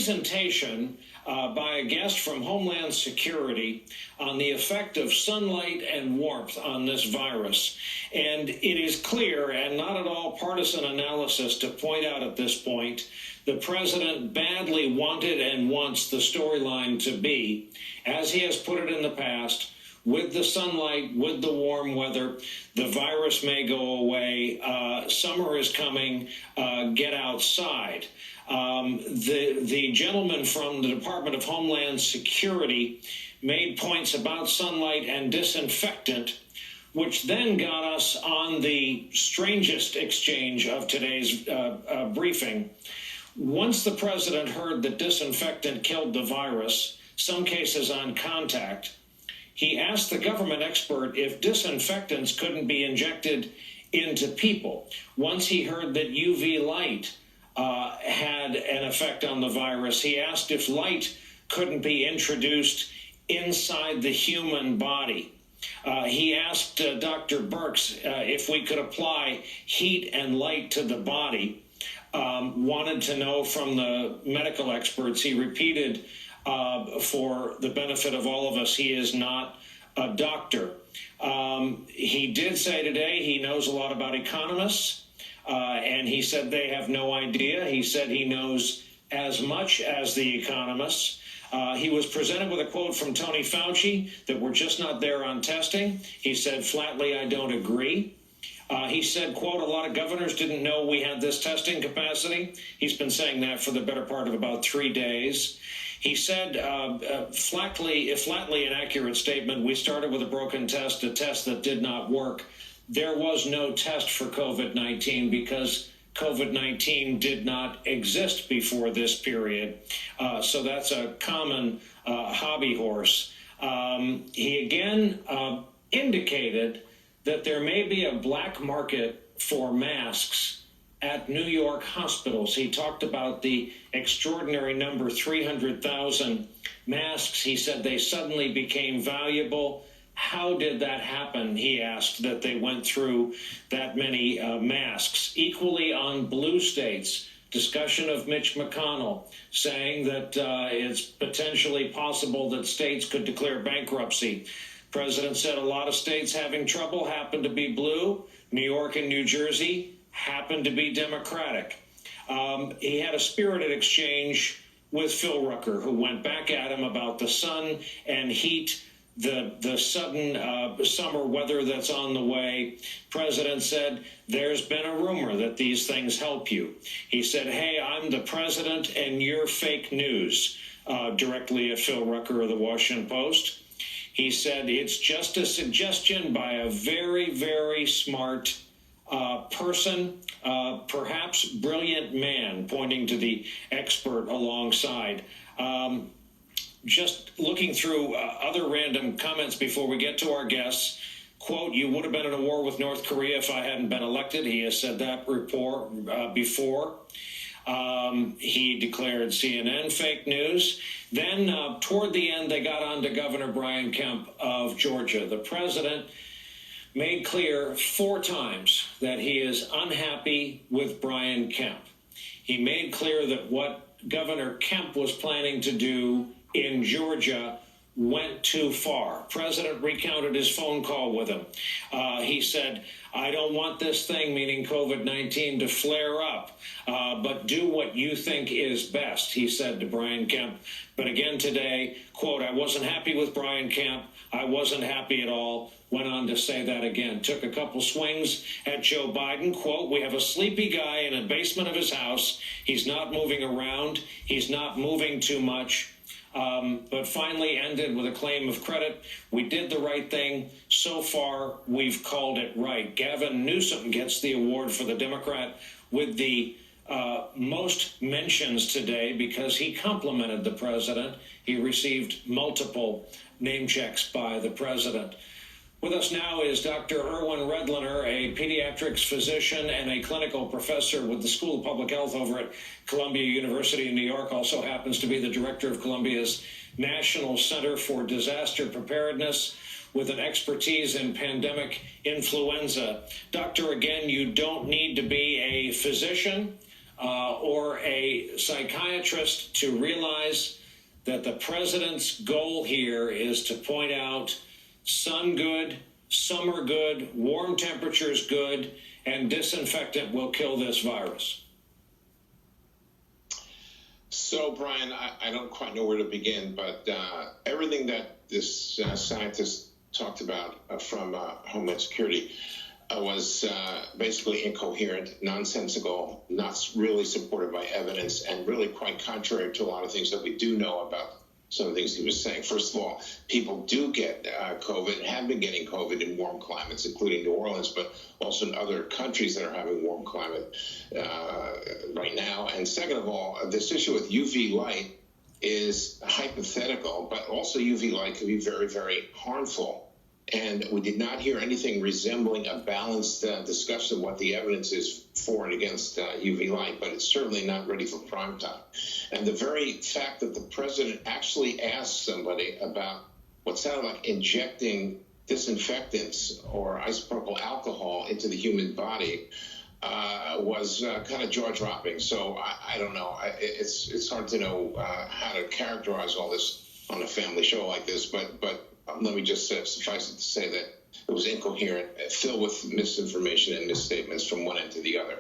presentation by a guest from Homeland Security on the effect of sunlight and warmth on this virus. And it is clear, and not at all partisan analysis to point out at this point, the president badly wanted and wants the storyline to be, as he has put it in the past, with the sunlight, with the warm weather, the virus may go away. Summer is coming. Get outside. The gentleman from the Department of Homeland Security made points about sunlight and disinfectant, which then got us on the strangest exchange of today's briefing. Once the president heard that disinfectant killed the virus, some cases on contact, he asked the government expert if disinfectants couldn't be injected into people. Once he heard that UV light had an effect on the virus, he asked if light couldn't be introduced inside the human body. He asked Dr. Birx if we could apply heat and light to the body. Wanted to know from the medical experts. He repeated, for the benefit of all of us, he is not a doctor. He did say today he knows a lot about economists, and he said they have no idea. He said he knows as much as the economists. He was presented with a quote from Tony Fauci that we're just not there on testing. He said flatly, I don't agree. He said, quote, a lot of governors didn't know we had this testing capacity. He's been saying that for the better part of about 3 days. He said, flatly an accurate statement, we started with a broken test, a test that did not work. There was no test for COVID-19 because COVID-19 did not exist before this period. So that's a common hobby horse. He again indicated that there may be a black market for masks at New York hospitals. He talked about the extraordinary number, 300,000 masks. He said they suddenly became valuable. How did that happen, he asked, that they went through that many masks? Equally on blue states, discussion of Mitch McConnell saying that it's potentially possible that states could declare bankruptcy. President said a lot of states having trouble happen to be blue. New York and New Jersey happen to be Democratic. He had a spirited exchange with Phil Rucker, who went back at him about the sun and heat, the sudden summer weather that's on the way. President said, there's been a rumor that these things help you. He said, hey, I'm the president and you're fake news, directly at Phil Rucker of the Washington Post. He said, it's just a suggestion by a very, very smart person, perhaps brilliant man, pointing to the expert alongside. Just looking through other random comments before we get to our guests. Quote, you would have been in a war with North Korea if I hadn't been elected. He has said that before. He declared CNN fake news. Then toward the end, they got on to Governor Brian Kemp of Georgia. The president made clear 4 times that he is unhappy with Brian Kemp. He made clear that what Governor Kemp was planning to do in Georgia went too far. President recounted his phone call with him. He said, I don't want this thing, meaning COVID-19, to flare up, but do what you think is best, he said to Brian Kemp. But again today, quote, I wasn't happy with Brian Kemp. I wasn't happy at all. Went on to say that again. Took a couple swings at Joe Biden. Quote, we have a sleepy guy in a basement of his house. He's not moving around. He's not moving too much. But finally ended with a claim of credit. We did the right thing. So far, we've called it right. Gavin Newsom gets the award for the Democrat with the most mentions today because he complimented the president. He received multiple name checks by the president. With us now is Dr. Erwin Redlener, a pediatrics physician and a clinical professor with the School of Public Health over at Columbia University in New York. Also happens to be the director of Columbia's National Center for Disaster Preparedness with an expertise in pandemic influenza. Doctor, again, you don't need to be a physician or a psychiatrist to realize that the president's goal here is to point out sun good, summer good, warm temperatures good, and disinfectant will kill this virus? So, Brian, I don't quite know where to begin, but everything that this scientist talked about from Homeland Security was basically incoherent, nonsensical, not really supported by evidence, and really quite contrary to a lot of things that we do know about some of the things he was saying. First of all, people do get COVID, have been getting COVID in warm climates, including New Orleans, but also in other countries that are having warm climate right now. And second of all, this issue with UV light is hypothetical, but also UV light can be very, very harmful. And we did not hear anything resembling a balanced discussion of what the evidence is for and against UV light, but it's certainly not ready for prime time. And the very fact that the president actually asked somebody about what sounded like injecting disinfectants or isopropyl alcohol into the human body was kind of jaw-dropping. So I don't know. It's hard to know how to characterize all this on a family show like this, but let me just suffice it to say that it was incoherent, filled with misinformation and misstatements from one end to the other.